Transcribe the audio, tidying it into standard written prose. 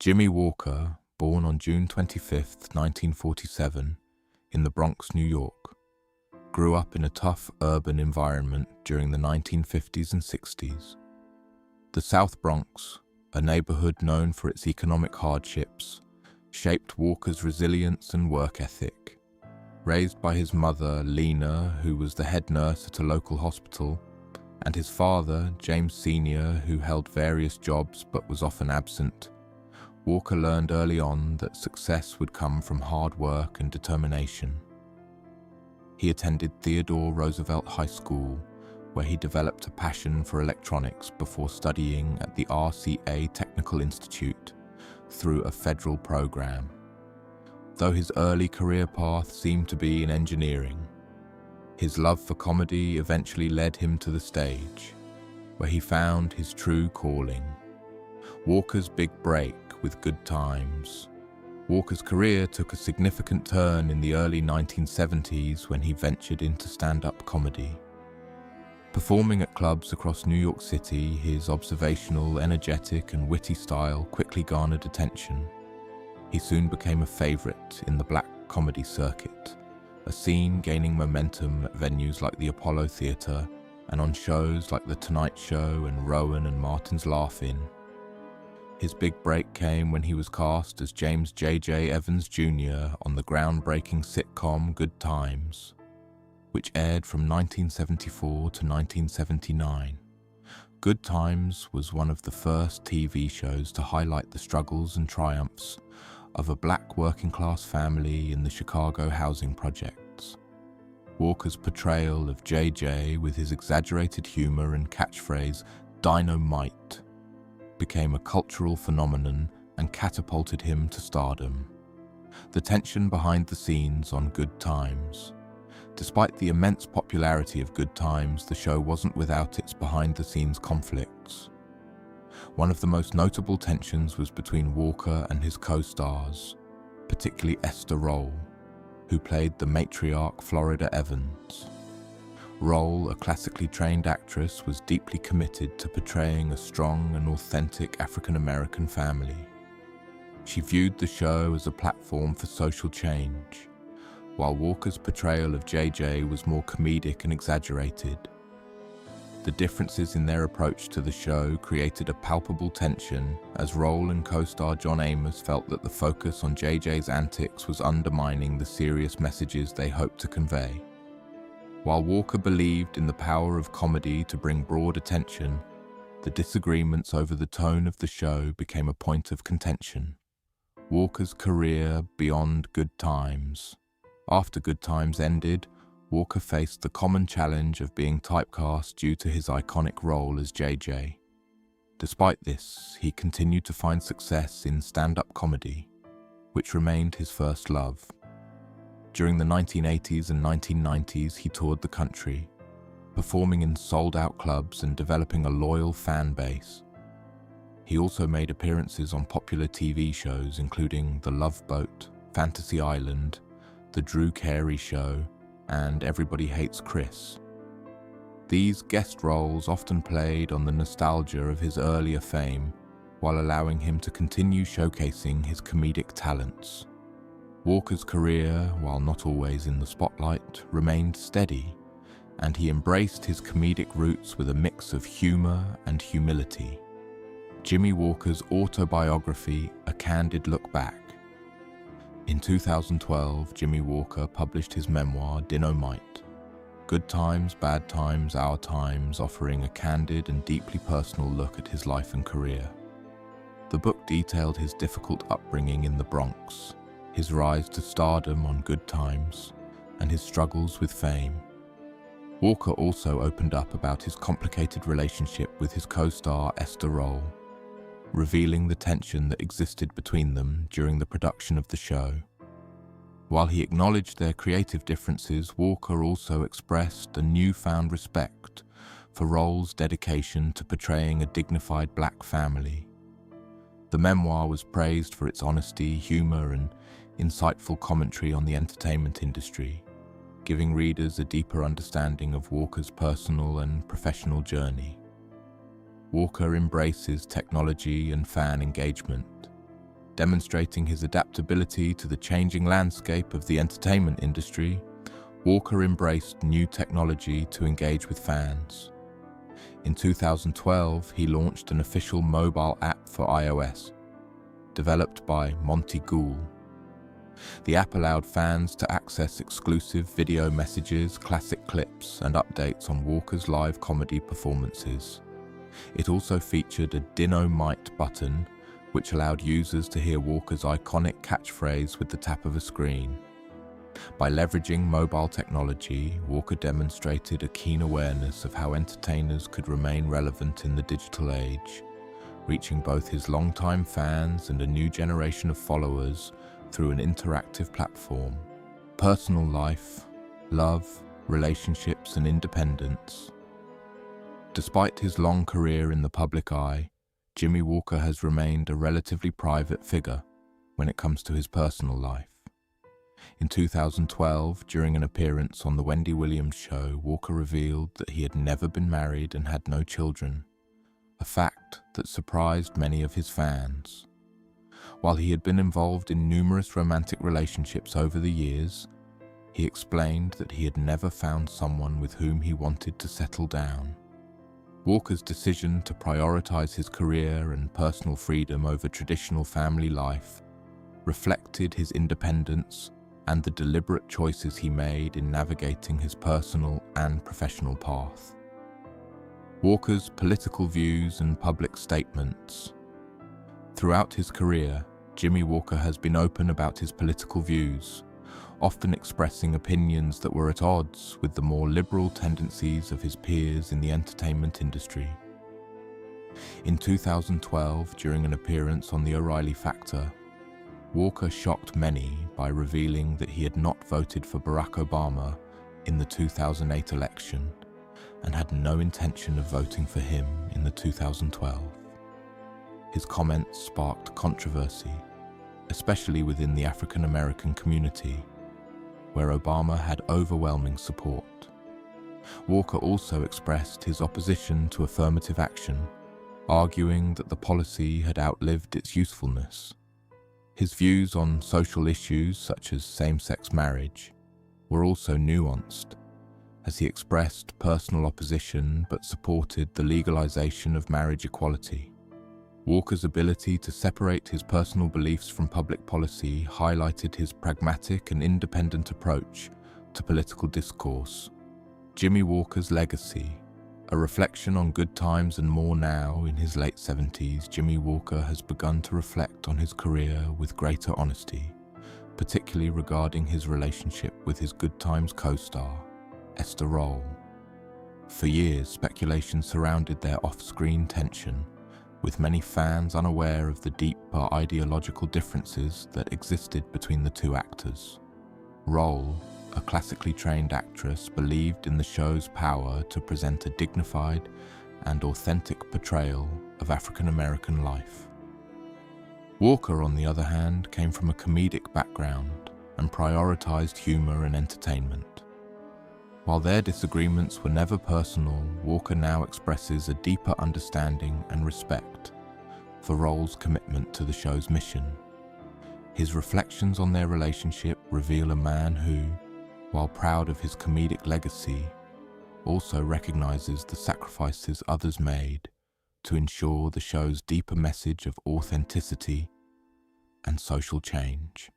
Jimmie Walker, born on June 25, 1947, in the Bronx, New York, grew up in a tough urban environment during the 1950s and 60s. The South Bronx, a neighborhood known for its economic hardships, shaped Walker's resilience and work ethic. Raised by his mother, Lena, who was the head nurse at a local hospital, and his father, James Sr., who held various jobs but was often absent, Walker learned early on that success would come from hard work and determination. He attended Theodore Roosevelt High School, where he developed a passion for electronics before studying at the RCA Technical Institute through a federal program. Though his early career path seemed to be in engineering, his love for comedy eventually led him to the stage, where he found his true calling. Walker's big break with Good Times. Walker's career took a significant turn in the early 1970s when he ventured into stand-up comedy. Performing at clubs across New York City, his observational, energetic, and witty style quickly garnered attention. He soon became a favorite in the black comedy circuit, a scene gaining momentum at venues like the Apollo Theater and on shows like The Tonight Show and Rowan and Martin's Laugh-In. His big break came when he was cast as James J.J. Evans Jr. on the groundbreaking sitcom Good Times, which aired from 1974 to 1979. Good Times was one of the first TV shows to highlight the struggles and triumphs of a black working-class family in the Chicago housing projects. Walker's portrayal of JJ, with his exaggerated humor and catchphrase, "Dynamite," became a cultural phenomenon and catapulted him to stardom. The tension behind the scenes on Good Times. Despite the immense popularity of Good Times, the show wasn't without its behind-the-scenes conflicts. One of the most notable tensions was between Walker and his co-stars, particularly Esther Rolle, who played the matriarch Florida Evans. Rolle, a classically trained actress, was deeply committed to portraying a strong and authentic African-American family. She viewed the show as a platform for social change, while Walker's portrayal of JJ was more comedic and exaggerated. The differences in their approach to the show created a palpable tension, as Rolle and co-star John Amos felt that the focus on JJ's antics was undermining the serious messages they hoped to convey. While Walker believed in the power of comedy to bring broad attention, the disagreements over the tone of the show became a point of contention. Walker's career beyond Good Times. After Good Times ended, Walker faced the common challenge of being typecast due to his iconic role as JJ. Despite this, he continued to find success in stand-up comedy, which remained his first love. During the 1980s and 1990s, he toured the country, performing in sold-out clubs and developing a loyal fan base. He also made appearances on popular TV shows including The Love Boat, Fantasy Island, The Drew Carey Show, and Everybody Hates Chris. These guest roles often played on the nostalgia of his earlier fame, while allowing him to continue showcasing his comedic talents. Walker's career, while not always in the spotlight, remained steady, and he embraced his comedic roots with a mix of humor and humility. Jimmie Walker's autobiography, A Candid Look Back. In 2012, Jimmie Walker published his memoir, Dynamite, Good Times, Bad Times, Our Times, offering a candid and deeply personal look at his life and career. The book detailed his difficult upbringing in the Bronx, his rise to stardom on Good Times, and his struggles with fame. Walker also opened up about his complicated relationship with his co-star Esther Rolle, revealing the tension that existed between them during the production of the show. While he acknowledged their creative differences, Walker also expressed a newfound respect for Rolle's dedication to portraying a dignified black family. The memoir was praised for its honesty, humor, and insightful commentary on the entertainment industry, giving readers a deeper understanding of Walker's personal and professional journey. Walker embraces technology and fan engagement. Demonstrating his adaptability to the changing landscape of the entertainment industry, Walker embraced new technology to engage with fans. In 2012, he launched an official mobile app for iOS, developed by Monty Gould. The app allowed fans to access exclusive video messages, classic clips, and updates on Walker's live comedy performances. It also featured a Dynamite button, which allowed users to hear Walker's iconic catchphrase with the tap of a screen. By leveraging mobile technology, Walker demonstrated a keen awareness of how entertainers could remain relevant in the digital age, reaching both his longtime fans and a new generation of followers through an interactive platform. Personal life, love, relationships, and independence. Despite his long career in the public eye, Jimmie Walker has remained a relatively private figure when it comes to his personal life. In 2012, during an appearance on The Wendy Williams Show, Walker revealed that he had never been married and had no children, a fact that surprised many of his fans. While he had been involved in numerous romantic relationships over the years, he explained that he had never found someone with whom he wanted to settle down. Walker's decision to prioritize his career and personal freedom over traditional family life reflected his independence and the deliberate choices he made in navigating his personal and professional path. Walker's political views and public statements. Throughout his career, Jimmie Walker has been open about his political views, often expressing opinions that were at odds with the more liberal tendencies of his peers in the entertainment industry. In 2012, during an appearance on The O'Reilly Factor, Walker shocked many by revealing that he had not voted for Barack Obama in the 2008 election and had no intention of voting for him in the 2012. His comments sparked controversy, especially within the African American community, where Obama had overwhelming support. Walker also expressed his opposition to affirmative action, arguing that the policy had outlived its usefulness. His views on social issues such as same-sex marriage were also nuanced, as he expressed personal opposition but supported the legalization of marriage equality. Walker's ability to separate his personal beliefs from public policy highlighted his pragmatic and independent approach to political discourse. Jimmie Walker's legacy. A reflection on good times and more now. In his late 70s, Jimmie Walker has begun to reflect on his career with greater honesty, particularly regarding his relationship with his Good Times co-star, Esther Rolle. For years, speculation surrounded their off-screen tension, with many fans unaware of the deeper ideological differences that existed between the two actors. Rolle, a classically trained actress, believed in the show's power to present a dignified and authentic portrayal of African American life. Walker, on the other hand, came from a comedic background and prioritized humor and entertainment. While their disagreements were never personal, Walker now expresses a deeper understanding and respect for Rolle's commitment to the show's mission. His reflections on their relationship reveal a man who, while proud of his comedic legacy, also recognizes the sacrifices others made to ensure the show's deeper message of authenticity and social change.